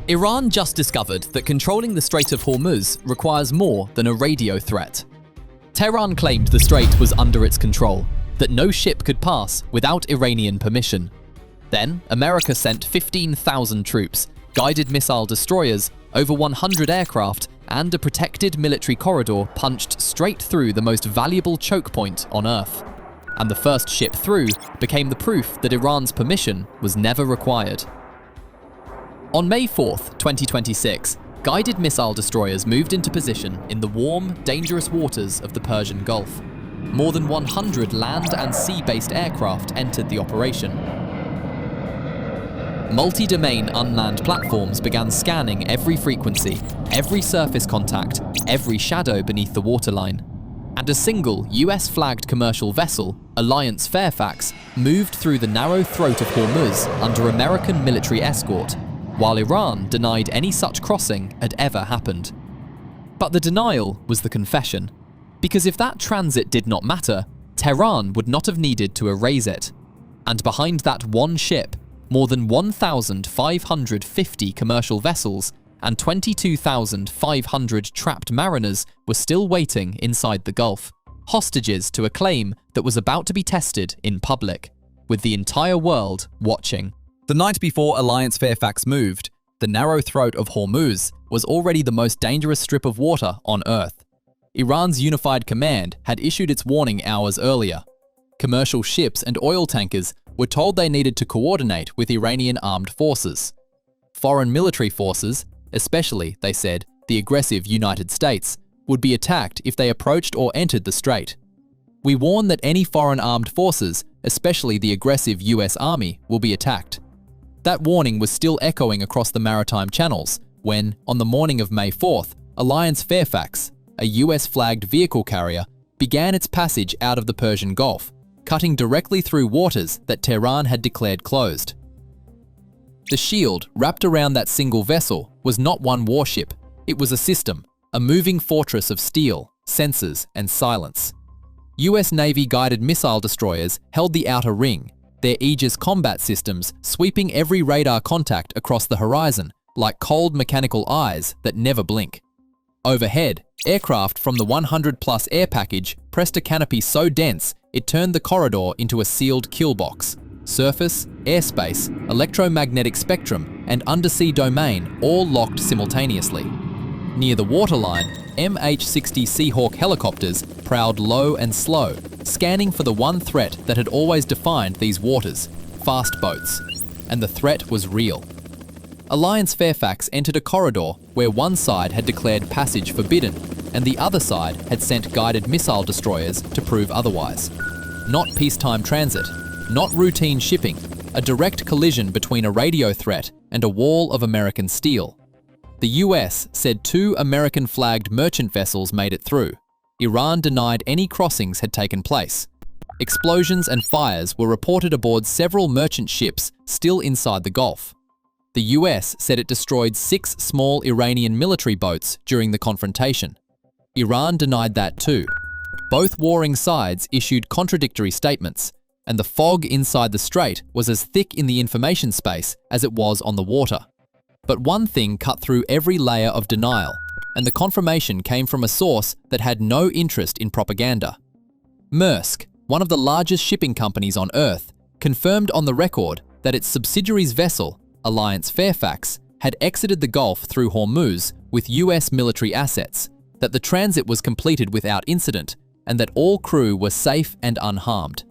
Iran just discovered that controlling the Strait of Hormuz requires more than a radio threat. Tehran claimed the strait was under its control, that no ship could pass without Iranian permission. Then, America sent 15,000 troops, guided missile destroyers, over 100 aircraft, and a protected military corridor punched straight through the most valuable choke point on Earth. And the first ship through became the proof that Iran's permission was never required. On May 4th, 2026, guided missile destroyers moved into position in the warm, dangerous waters of the Persian Gulf. More than 100 land and sea-based aircraft entered the operation. Multi-domain unmanned platforms began scanning every frequency, every surface contact, every shadow beneath the waterline. And a single US-flagged commercial vessel, Alliance Fairfax, moved through the narrow throat of Hormuz under American military escort, while Iran denied any such crossing had ever happened. But the denial was the confession, because if that transit did not matter, Tehran would not have needed to erase it. And behind that one ship, more than 1,550 commercial vessels and 22,500 trapped mariners were still waiting inside the Gulf, hostages to a claim that was about to be tested in public, with the entire world watching. The night before Alliance Fairfax moved, the narrow throat of Hormuz was already the most dangerous strip of water on Earth. Iran's unified command had issued its warning hours earlier. Commercial ships and oil tankers were told they needed to coordinate with Iranian armed forces. Foreign military forces, especially, they said, the aggressive United States, would be attacked if they approached or entered the strait. We warn that any foreign armed forces, especially the aggressive US Army, will be attacked. That warning was still echoing across the maritime channels when, on the morning of May 4th, Alliance Fairfax, a US-flagged vehicle carrier, began its passage out of the Persian Gulf, cutting directly through waters that Tehran had declared closed. The shield wrapped around that single vessel was not one warship, it was a system, a moving fortress of steel, sensors, and silence. US Navy guided missile destroyers held the outer ring, their Aegis combat systems sweeping every radar contact across the horizon like cold mechanical eyes that never blink. Overhead, aircraft from the 100-plus air package pressed a canopy so dense it turned the corridor into a sealed kill box. Surface, airspace, electromagnetic spectrum, and undersea domain all locked simultaneously. Near the waterline, MH-60 Seahawk helicopters prowled low and slow, scanning for the one threat that had always defined these waters: fast boats. And the threat was real. Alliance Fairfax entered a corridor where one side had declared passage forbidden, and the other side had sent guided missile destroyers to prove otherwise. Not peacetime transit, not routine shipping, a direct collision between a radio threat and a wall of American steel. The US said 2 American-flagged merchant vessels made it through. Iran denied any crossings had taken place. Explosions and fires were reported aboard several merchant ships still inside the Gulf. The US said it destroyed 6 small Iranian military boats during the confrontation. Iran denied that too. Both warring sides issued contradictory statements, and the fog inside the strait was as thick in the information space as it was on the water. But one thing cut through every layer of denial, and the confirmation came from a source that had no interest in propaganda. Maersk, one of the largest shipping companies on Earth, confirmed on the record that its subsidiary's vessel, Alliance Fairfax, had exited the Gulf through Hormuz with US military assets, that the transit was completed without incident, and that all crew were safe and unharmed.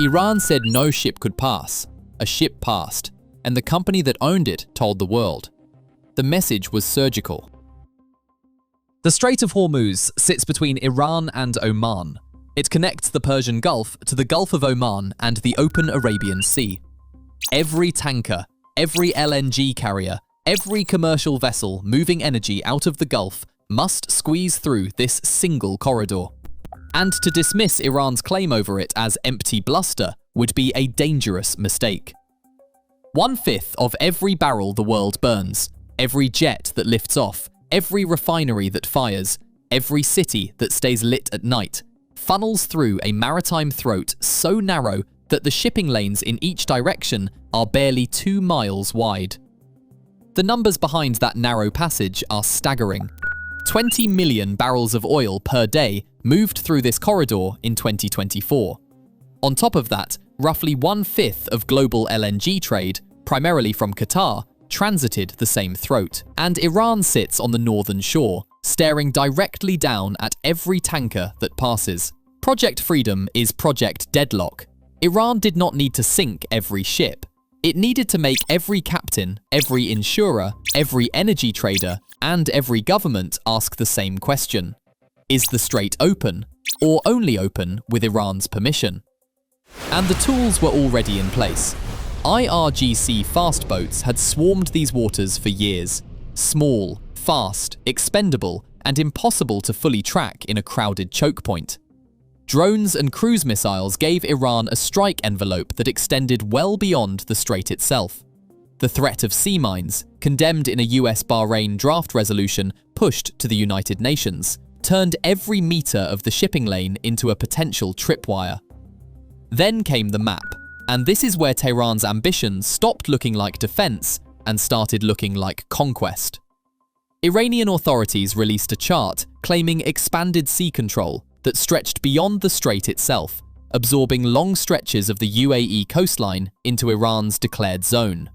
Iran said no ship could pass. A ship passed, and the company that owned it told the world. The message was surgical. The Strait of Hormuz sits between Iran and Oman. It connects the Persian Gulf to the Gulf of Oman and the open Arabian Sea. Every tanker, every LNG carrier, every commercial vessel moving energy out of the Gulf must squeeze through this single corridor. And to dismiss Iran's claim over it as empty bluster would be a dangerous mistake. 1/5 of every barrel the world burns, every jet that lifts off, every refinery that fires, every city that stays lit at night, funnels through a maritime throat so narrow that the shipping lanes in each direction are barely 2 miles wide. The numbers behind that narrow passage are staggering. 20 million barrels of oil per day moved through this corridor in 2024. On top of that, roughly 1/5 of global LNG trade, primarily from Qatar, transited the same throat. And Iran sits on the northern shore, staring directly down at every tanker that passes. Project Freedom is Project Deadlock. Iran did not need to sink every ship. It needed to make every captain, every insurer, every energy trader, and every government ask the same question. Is the strait open, or only open with Iran's permission? And the tools were already in place. IRGC fast boats had swarmed these waters for years. Small, fast, expendable, and impossible to fully track in a crowded choke point. Drones and cruise missiles gave Iran a strike envelope that extended well beyond the strait itself. The threat of sea mines, condemned in a US-Bahrain draft resolution pushed to the United Nations, turned every meter of the shipping lane into a potential tripwire. Then came the map, and this is where Tehran's ambitions stopped looking like defense and started looking like conquest. Iranian authorities released a chart claiming expanded sea control that stretched beyond the strait itself, absorbing long stretches of the UAE coastline into Iran's declared zone.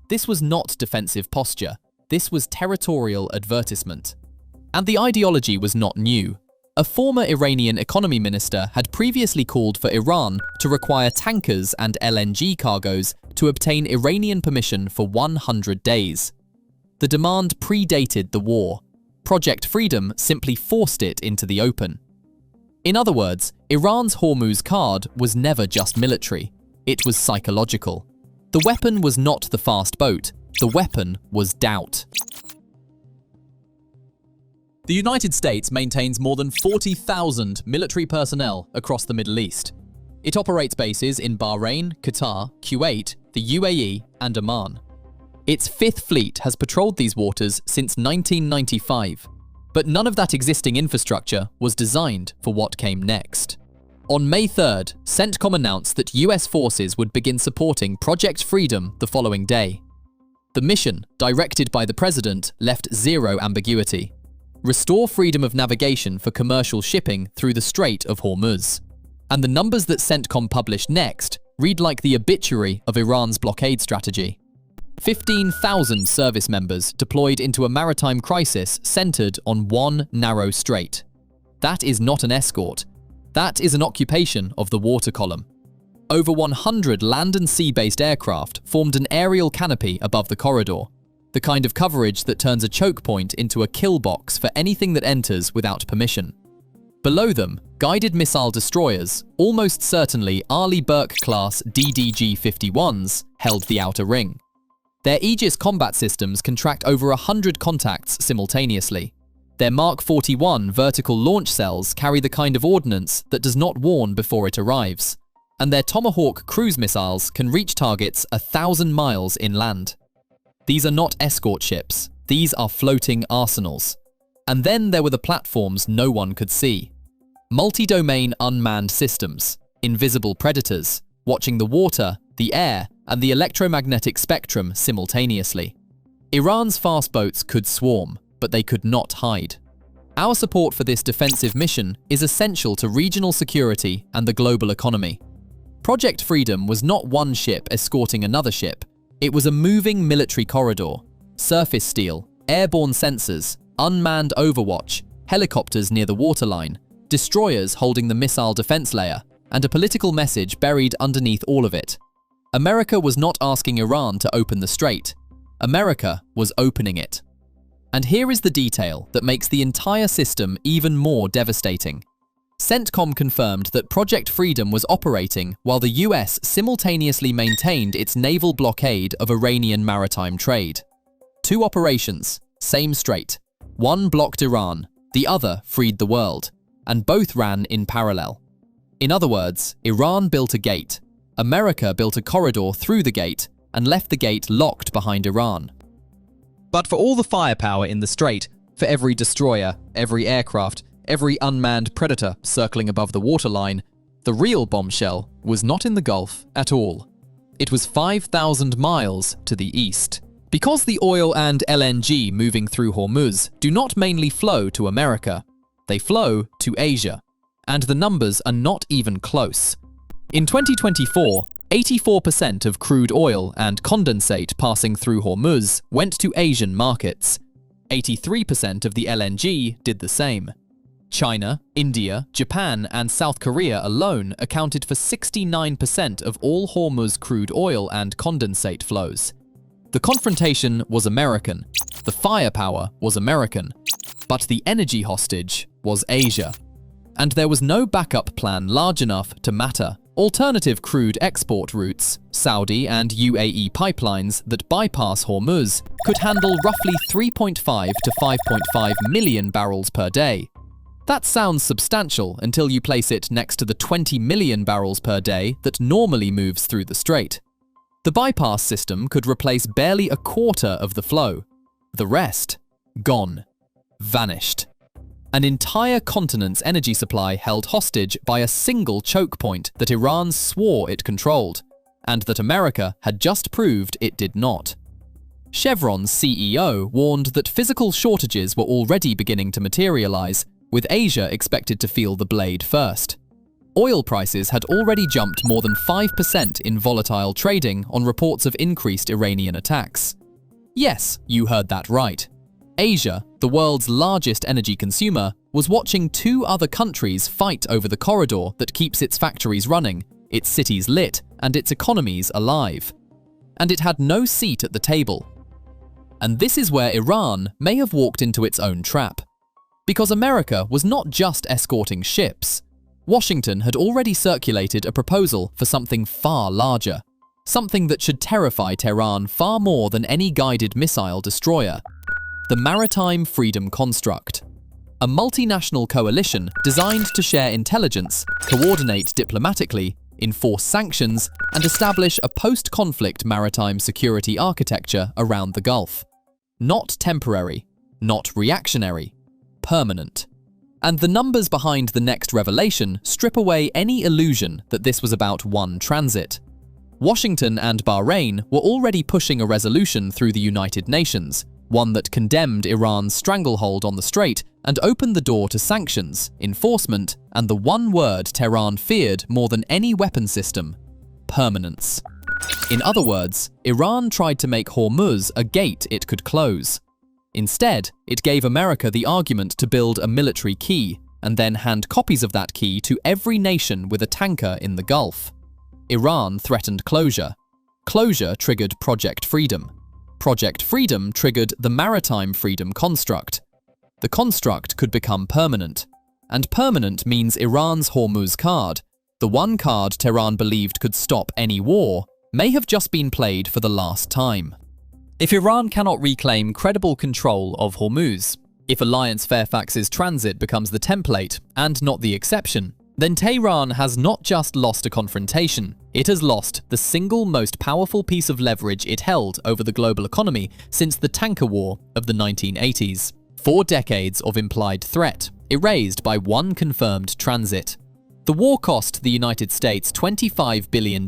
This was not defensive posture, this was territorial advertisement. And the ideology was not new. A former Iranian economy minister had previously called for Iran to require tankers and LNG cargoes to obtain Iranian permission for 100 days. The demand predated the war. Project Freedom simply forced it into the open. In other words, Iran's Hormuz card was never just military, it was psychological. The weapon was not the fast boat, the weapon was doubt. The United States maintains more than 40,000 military personnel across the Middle East. It operates bases in Bahrain, Qatar, Kuwait, the UAE, and Oman. Its Fifth Fleet has patrolled these waters since 1995. But none of that existing infrastructure was designed for what came next. On May 3rd, CENTCOM announced that US forces would begin supporting Project Freedom the following day. The mission, directed by the president, left zero ambiguity. Restore freedom of navigation for commercial shipping through the Strait of Hormuz. And the numbers that CENTCOM published next read like the obituary of Iran's blockade strategy. 15,000 service members deployed into a maritime crisis centered on one narrow strait. That is not an escort. That is an occupation of the water column. Over 100 land and sea-based aircraft formed an aerial canopy above the corridor, the kind of coverage that turns a choke point into a kill box for anything that enters without permission. Below them, guided missile destroyers, almost certainly Arleigh Burke-class DDG-51s, held the outer ring. Their Aegis combat systems can track over 100 contacts simultaneously. Their Mark 41 vertical launch cells carry the kind of ordnance that does not warn before it arrives. And their Tomahawk cruise missiles can reach targets 1,000 miles inland. These are not escort ships, these are floating arsenals. And then there were the platforms no one could see. Multi-domain unmanned systems, invisible predators, watching the water, the air, and the electromagnetic spectrum simultaneously. Iran's fast boats could swarm, but they could not hide. Our support for this defensive mission is essential to regional security and the global economy. Project Freedom was not one ship escorting another ship. It was a moving military corridor, surface steel, airborne sensors, unmanned overwatch, helicopters near the waterline, destroyers holding the missile defense layer, and a political message buried underneath all of it. America was not asking Iran to open the strait. America was opening it. And here is the detail that makes the entire system even more devastating. CENTCOM confirmed that Project Freedom was operating while the US simultaneously maintained its naval blockade of Iranian maritime trade. Two operations, same strait. One blocked Iran, the other freed the world, and both ran in parallel. In other words, Iran built a gate, America built a corridor through the gate and left the gate locked behind Iran. But for all the firepower in the strait, for every destroyer, every aircraft, every unmanned predator circling above the waterline, the real bombshell was not in the Gulf at all. It was 5,000 miles to the east, Because the oil and LNG moving through Hormuz do not mainly flow to America, they flow to Asia, and the numbers are not even close. In 2024, 84% of crude oil and condensate passing through Hormuz went to Asian markets. 83% of the LNG did the same. China, India, Japan, and South Korea alone accounted for 69% of all Hormuz crude oil and condensate flows. The confrontation was American, the firepower was American, but the energy hostage was Asia. And there was no backup plan large enough to matter. Alternative crude export routes, Saudi and UAE pipelines that bypass Hormuz, could handle roughly 3.5 to 5.5 million barrels per day. That sounds substantial until you place it next to the 20 million barrels per day that normally moves through the strait. The bypass system could replace barely a quarter of the flow. The rest, gone. Vanished. An entire continent's energy supply held hostage by a single choke point that Iran swore it controlled, and that America had just proved it did not. Chevron's CEO warned that physical shortages were already beginning to materialize, with Asia expected to feel the blade first. Oil prices had already jumped more than 5% in volatile trading on reports of increased Iranian attacks. Yes, you heard that right. Asia, the world's largest energy consumer, was watching two other countries fight over the corridor that keeps its factories running, its cities lit, and its economies alive. And it had no seat at the table. And this is where Iran may have walked into its own trap. Because America was not just escorting ships. Washington had already circulated a proposal for something far larger. Something that should terrify Tehran far more than any guided missile destroyer. The Maritime Freedom Construct. A multinational coalition designed to share intelligence, coordinate diplomatically, enforce sanctions, and establish a post-conflict maritime security architecture around the Gulf. Not temporary, not reactionary, permanent. And the numbers behind the next revelation strip away any illusion that this was about one transit. Washington and Bahrain were already pushing a resolution through the United Nations, one that condemned Iran's stranglehold on the strait and opened the door to sanctions, enforcement, and the one word Tehran feared more than any weapon system: permanence. In other words, Iran tried to make Hormuz a gate it could close. Instead, it gave America the argument to build a military key, and then hand copies of that key to every nation with a tanker in the Gulf. Iran threatened closure. Closure triggered Project Freedom. Project Freedom triggered the Maritime Freedom Construct. The construct could become permanent. And permanent means Iran's Hormuz card, the one card Tehran believed could stop any war, may have just been played for the last time. If Iran cannot reclaim credible control of Hormuz, if Alliance Fairfax's transit becomes the template and not the exception, then Tehran has not just lost a confrontation, it has lost the single most powerful piece of leverage it held over the global economy since the tanker war of the 1980s. 4 decades of implied threat, erased by one confirmed transit. The war cost the United States $25 billion,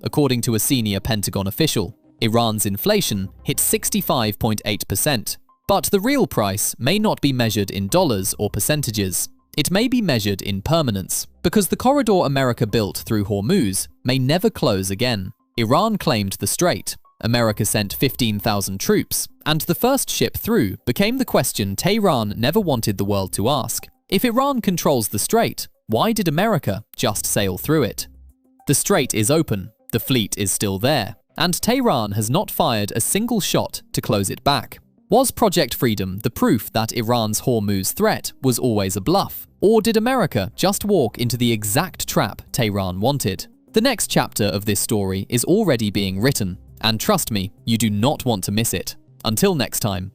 according to a senior Pentagon official. Iran's inflation hit 65.8%, but the real price may not be measured in dollars or percentages. It may be measured in permanence, because the corridor America built through Hormuz may never close again. Iran claimed the strait, America sent 15,000 troops, and the first ship through became the question Tehran never wanted the world to ask. If Iran controls the strait, why did America just sail through it? The strait is open, the fleet is still there, and Tehran has not fired a single shot to close it back. Was Project Freedom the proof that Iran's Hormuz threat was always a bluff? Or did America just walk into the exact trap Tehran wanted? The next chapter of this story is already being written, and trust me, you do not want to miss it. Until next time.